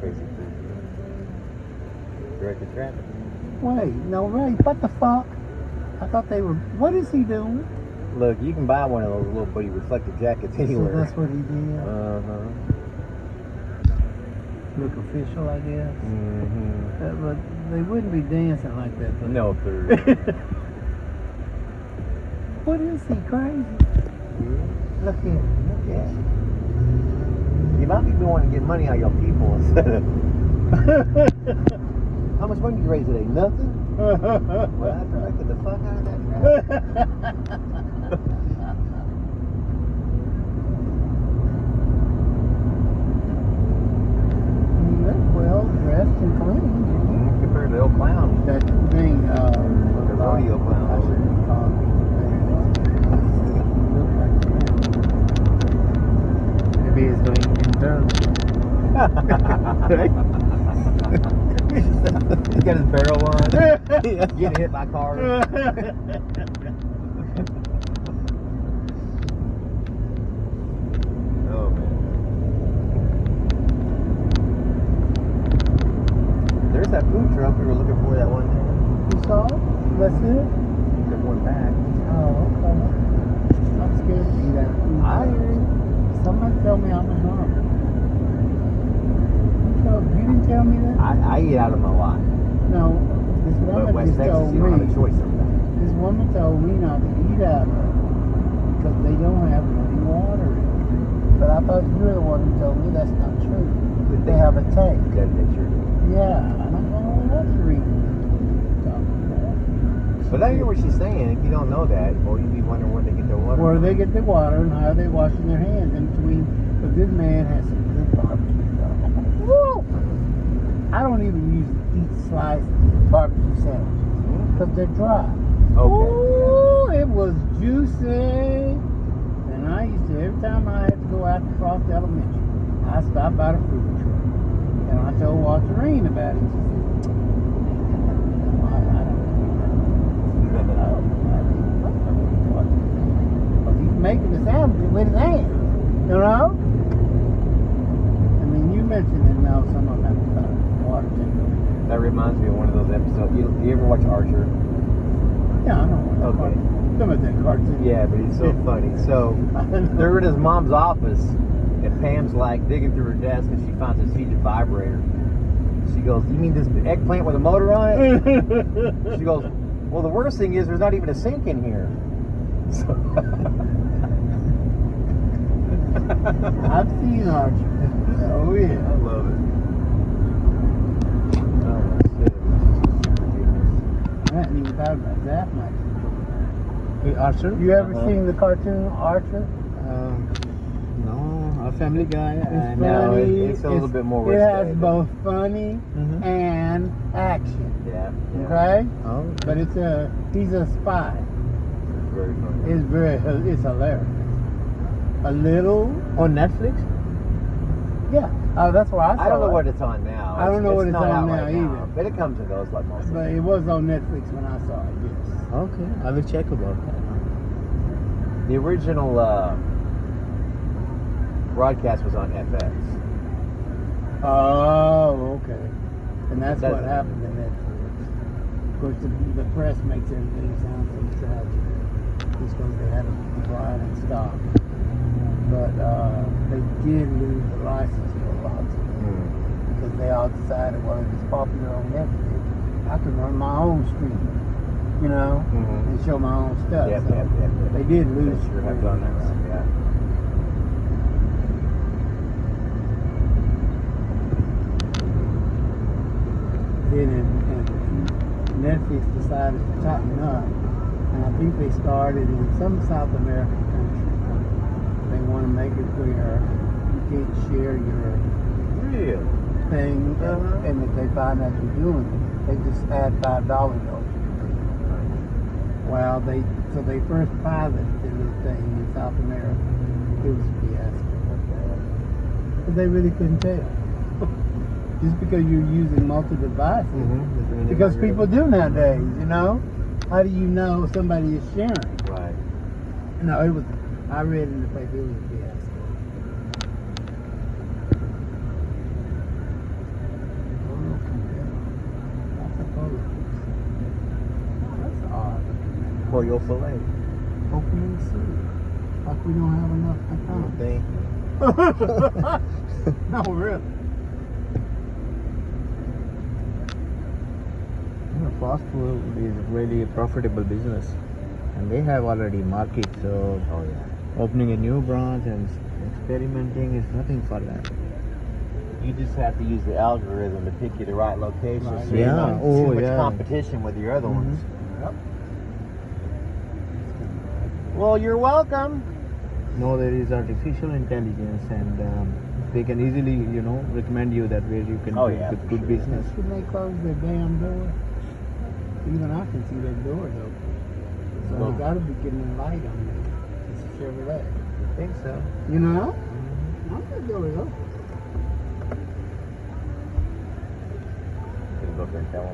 basically. Directed traffic. Wait, no, Ray, what the fuck? I thought they were. What is he doing? Look, you can buy one of those little bitty reflective jackets So anywhere. that's what he did. Look official, I guess. Mm-hmm. But they wouldn't be dancing like that. But No, sir. What is he, crazy? Look at him. Yeah. You might be going to get money out of your people instead of. How much money did you raise today? Nothing? Well, I directed the fuck out of that traffic. He looked well dressed and clean. Compared to the old clown. That thing, the rodeo clown. I shouldn't have called him. He looked like a clown. Maybe he's doing internal. He's got his barrel on. Getting hit by cars. Oh man. There's that food truck we were looking for that one day. You saw it? That's it? There's one back. Oh, okay. I'm scared to eat that food. I hear you. Somebody told me I'm a harm. You didn't tell me that? I eat out of my lot. No, this But woman West just Texas, told you don't have a me. choice sometimes. This woman told me not to eat out of it because they don't have running water in it. But I thought you were the one who told me that's not true. They have a tank. Good nature. Yeah, and I'm going, well, that's the reason. But I hear what she's saying. If you don't know that, well, you'd be wondering where they get their water. Where they get their water and how they washing their hands in between. But this man has some good barbecue. Woo! I don't even eat sliced barbecue sandwiches because they're dry. Okay. Ooh, it was juicy. And I used to, every time I had to go out to Frost Elementary, I stopped by the food truck. And I told Walterine about it. She said, he's making the sandwiches with his hands, you know? I mean, you mentioned it now, some of them have water takeover. That reminds me of one of those episodes. You ever watch Archer? Yeah, I know. Okay. Some of that cartoon. Yeah, but he's so funny. So they're in his mom's office, and Pam's like digging through her desk, and she finds a heated vibrator. She goes, "You mean this eggplant with a motor on it?" She goes, "Well, the worst thing is there's not even a sink in here." So I've seen Archer. Oh, yeah. I love it. Oh, shit. I hadn't even thought about that much. Archer? You ever seen the cartoon Archer? No, a Family Guy. It's no, funny. it's a little bit more It has risque. both funny and action. Yeah. Okay? Oh, But he's a spy. It's very funny. It's hilarious. A little, on Netflix? yeah. That's where I saw I don't know it. what it's on now. I don't know what it's not on out now right either. But it comes and goes like most of But it. it was on Netflix when I saw it, yes. Okay, I will check about that. The original broadcast was on FX. Oh, okay. And that's It what doesn't- happened to Netflix. Of course, the press makes everything sound so tragic. Just because they had a divide and stop. But they did lose the license for lots of them. Because they all decided, well, if it's popular on Netflix, I can run my own stream, you know, Mhm. and show my own stuff. Yep, so yep. they did lose. They sure have done that, right? Yeah. Then and Netflix decided to tighten up, and I think they started in some South American country. They want to make it where you can't share your Really? thing, and if they find out you're doing it, they just add $5 to it. Well, they first piloted the little thing in South America. It was a fiasco. But they really couldn't tell. Just because you're using multi-devices. Mm-hmm. Because people do nowadays, you know? How do you know somebody is sharing? Right. No, it was, I read in the paper, it was a fiasco. for your fillet. Opening soup. Like we don't have enough time. Thank No, really. Fast food is really a profitable business, and they have already market. So Oh yeah. opening a new branch and experimenting is nothing for them. You just have to use the algorithm to pick you the right location. Right. So you're Yeah. not Oh, too much yeah. competition with your other ones. Yep. Well, you're welcome. No, there is artificial intelligence, and they can easily, recommend you that where you can Oh, do yeah, good, for good sure. business. Shouldn't they close their damn door? Even I can see their doors open. So Well- they gotta be getting a light on there. It's Chevrolet. I think so. You know? I'm gonna go with those. Can you go up there and tell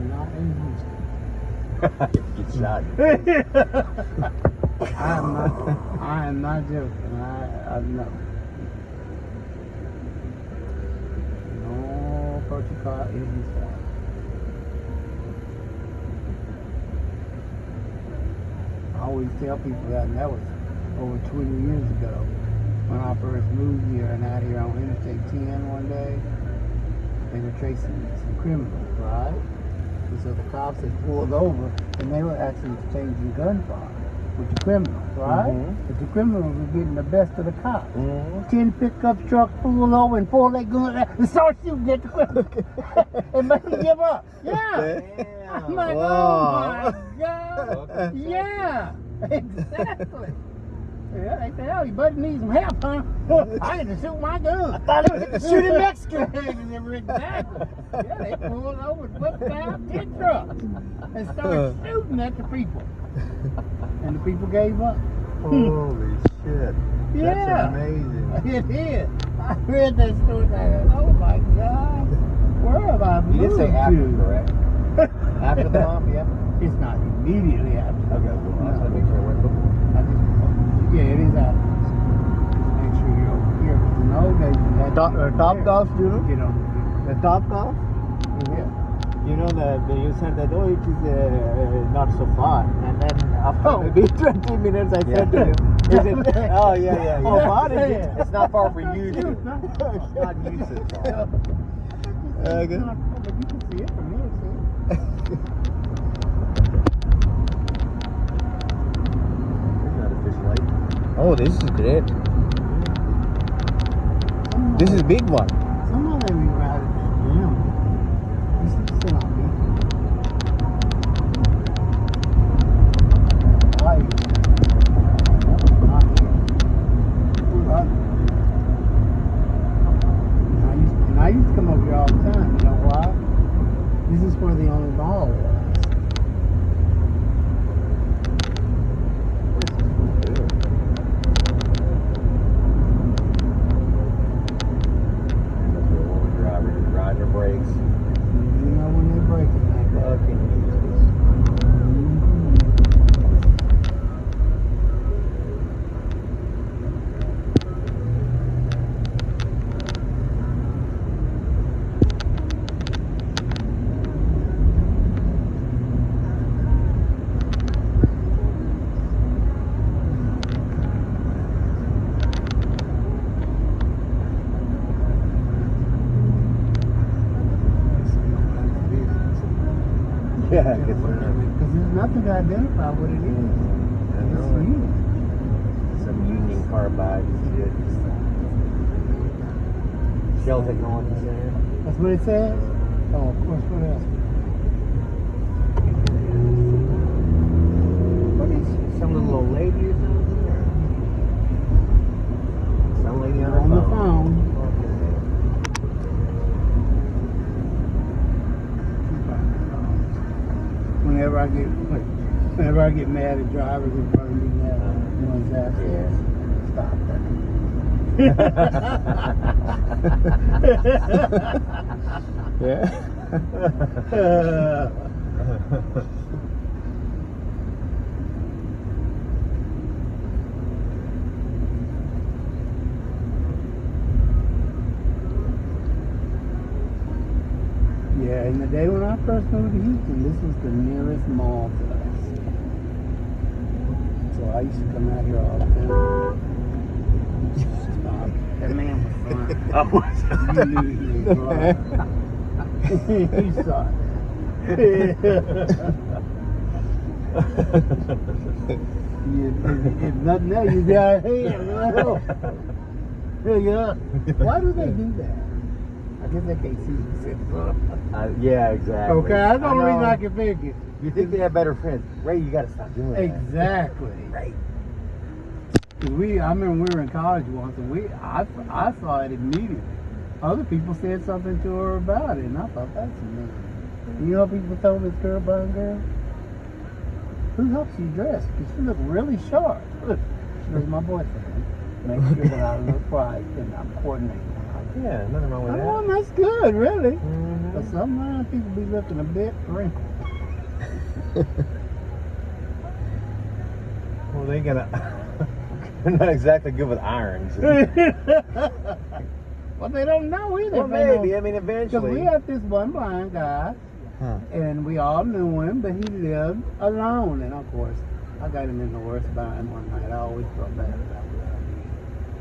Not in Houston. them? Get shot. I am not joking. I know. No approach car is inside. I always tell people that, and that was over 20 years ago when I first moved here and out here on Interstate 10 one day. They were tracing some criminals, right? And so the cops had pulled over and they were actually exchanging gunfire with the criminals, right? Mhm. But the criminals were getting the best of the cops. Mm-hmm. 10 pickup trucks pulled over and pulled their guns out and start shooting at the criminals and make them give up. Yeah. I'm like, Wow. oh my God. Okay. Yeah, exactly. Yeah, they said, oh, your buddy needs some help, huh? I had to shoot my gun. I thought it was shooting Mexican. Exactly. Yeah, they pulled over and whipped out 10 trucks and started shooting at the people. And the people gave up. Holy shit. Yeah. That's amazing. It is. I read that story and I said, oh my God, where have I moved You did say after, to? correct? After the bomb, yeah? It's not immediately after. Okay, well, I was going to make sure it wasn't before. Yeah, it is after. Just make sure you're over here. Because in the old days, you had to Top, get over top there golf, to get on the top golf. the yeah. You know that you said that it is not so far, and then after Oh. maybe 20 minutes I said to Yeah. him, is it? Oh, yeah. How far is it? It's not far for you to. It's not far. It's not you to far. It's not far, but you can see it from here, see? There's an artificial lake. Oh, this is great. This is big one. Some of them you ride it. Yeah. This is still not me. Why? Not here. And I used to come over here all the time. You know why? This is where the only mall was. Driver just riding her brakes. You know when they break it like that. Fucking useless. Yeah, I guess Because there's nothing to identify what it is. It's you. some Union Carbide shit. Shell technology there. That's what it says? Oh, of course, what else? What is some little old lady or something? Or some lady on her On the phone. phone. Whenever I get mad at drivers in front of me now, one's after stop that. Yeah. Yeah, in the day when I first moved to Houston, this was the nearest mall to us. So I used to come out here all the time. Stop. That man was flying. Oh, what? You knew he was flying. He saw that. If nothing else, you got here. Yeah. Why do they do that? I guess they can't see themselves. Yeah, exactly. Okay, that's the only reason know. I can figure. You think they have better friends? Ray, you got to stop doing that. Exactly. Ray. 'Cause I remember we were in college once, and I saw it immediately. Other people said something to her about it, and I thought that's amazing. You know, people told this girl, bun girl, who helps you dress? Because you look really sharp. She was my boyfriend. Make sure that I look right and I'm coordinating. Yeah, nothing wrong with that. Oh, that's good, really. Mhm. But sometimes people be looking a bit wrinkled. Well, they gonna. They're not exactly good with irons. Well, they don't know either. Well, They don't- maybe. I mean, Because eventually. we had this one blind guy, Huh. and we all knew him, but he lived alone. And of course, I got him in the worst bind one night. I always felt bad about that.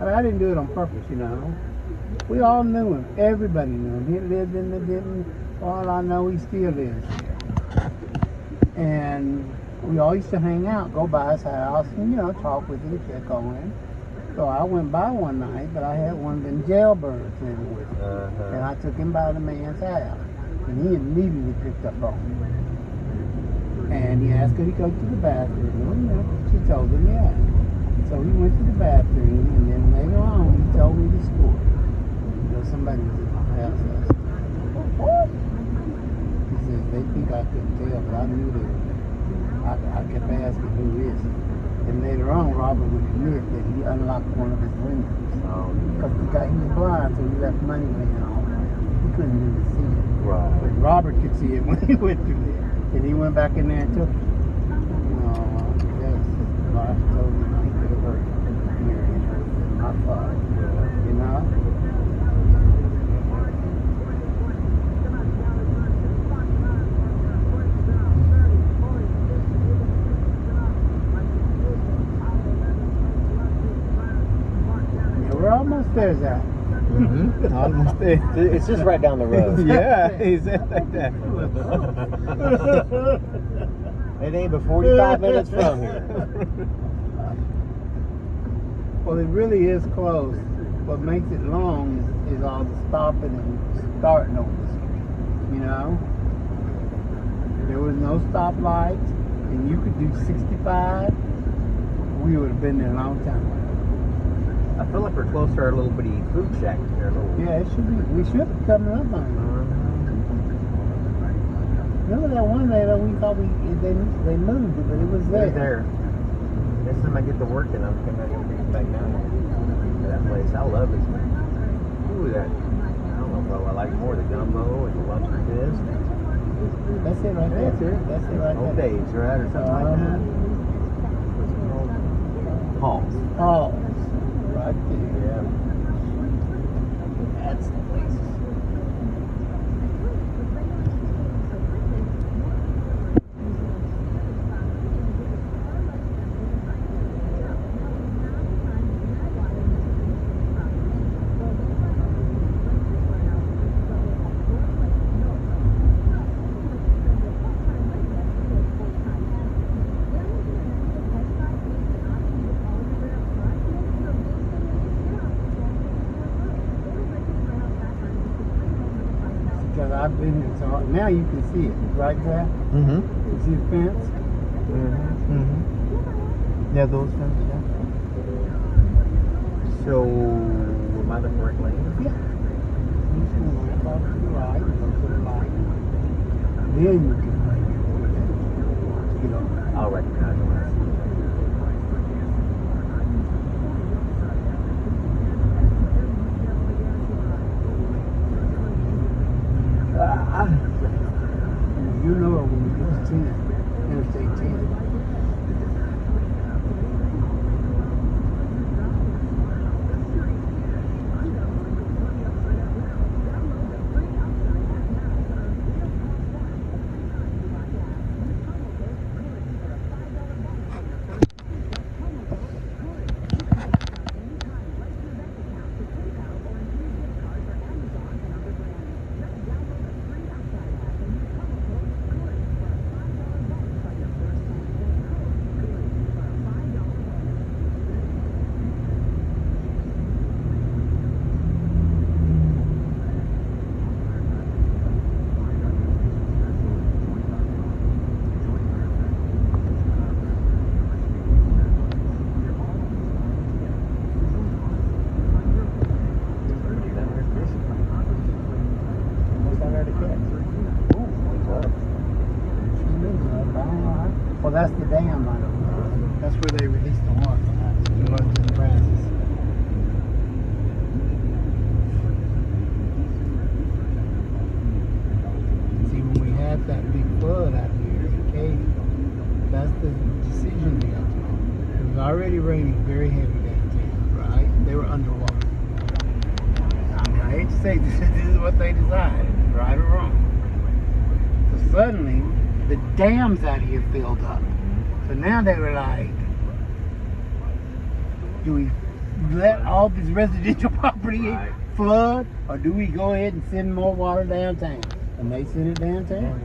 I mean, I didn't do it on purpose, you know. We all knew him. Everybody knew him. He lived in the Denton. For all I know, he still lives here. And we all used to hang out, go by his house, and, you know, talk with him, check on him. So I went by one night, but I had one of them jailbirds living with me. And I took him by the man's house. And he immediately picked up on me. And he asked, could he go to the bathroom? And she told him, yeah. So he went to the bathroom, and then later on, he told me the story. You know, somebody was in my house last night. What? He says, they think I couldn't tell, but I knew they were. I kept asking, who is it? And later on, Robert would admit that he unlocked one of his windows. Because he was blind, so he left money laying on. He couldn't really see it. Right. But Robert could see it when he went through there. And he went back in there and took it. Yes. Lars told me he could have hurt Mary and her. Not far. You know? Yeah, we're almost there, Zach. Mm-hmm. Almost there. It's just right down the road. Yeah, he said like that. It ain't but 45 minutes from here. Well, it really is close. What makes it long is all the stopping and starting on the street. You know? There was no stoplight, and you could do 65. We would have been there a long time ago. I feel like we're close to our little bitty food shack there. Yeah, it should be. We should be coming up on it. Remember that one day that we thought they moved it, but it was there. Right there. Next time I get to work, then I'm gonna bring it back down to that place. I love it. Ooh, that. I don't know what I like more, the gumbo and the lobster bisque. That's it right there. That's it. That's it right Old there. days, right? Or something like that. Paul's. Oh, right there. Yeah. That's the place. Because I've been here, so now you can see it, right there. Mm-hmm. You see the fence? Mm-hmm. Yeah, those ones, yeah. So, am I the correct lane? Yeah. You can ramp off to the right, go to the light. Then you can get over. I'll recognize it when I see it. You know it when you get to 10, Interstate 10. that's the dam. That's where they release the water. It goes to the Brazos. See, when we had that big flood out here in Katy, that's the decision they had to make. It was already raining very heavy downtown, right? They were underwater. I mean, I hate to say this is what they decided, right or wrong. So suddenly, the dams out here filled up. So now they were like, do we let all this residential property flood, or do we go ahead and send more water downtown? And they sent it downtown.